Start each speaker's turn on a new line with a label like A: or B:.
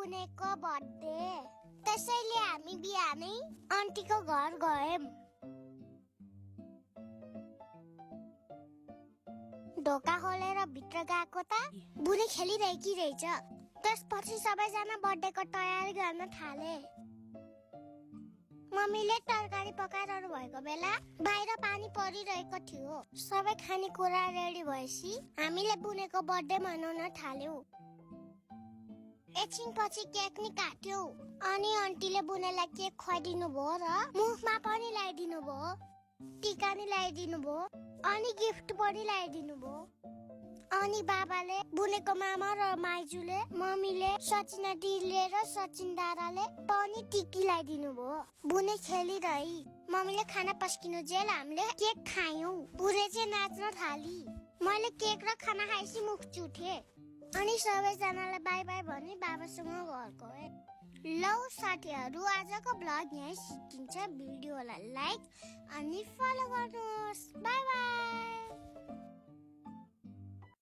A: बुनेको बर्थडे त्यसैले हामी बिहानै आन्टीको घर गयौं ढोका खोलेर भित्र गएको त बुने खेलिरहेकी रहेछ त्यसपछि सबैजना बर्थडेको तयारी गर्न थाले मम्मीले तरकारी पकाइरहनु भएको बेला बाहिर पानी परिरहेको थियो सबै खानेकुरा रेडी भएपछि हामीले बुनेको बर्थडे मनाउन थाल्यौं एकछिनपछि केक नि काट्यौं अनि आन्टीले बुनेलाई केक खुवाइदिनु भयो र मुखमा पनि लगाइदिनु भयो टीका नि लगाइदिनु भयो अनि गिफ्ट पनि लगाइदिनु भयो अनि बाबाले बुनेको मामा र माइजूले मम्मीले सचिना दिदीले र सचिन दादाले पनि टिकी लगाइदिनु भयो बुने खेलिरही मम्मीले खाना पस्किनु जेल हामीले केक खायौं बुने चाहिँ नाच्न थाली मैले केक र खाना खाएपछि मुख चुटे अनि सबैजनालाई बाइ बाइ भनी बाबासँग घर गए लौ साथीहरु आजको ब्लग यही सकिन्छ भिडियोलाई लाइक अनि फलो गर्नुहोस्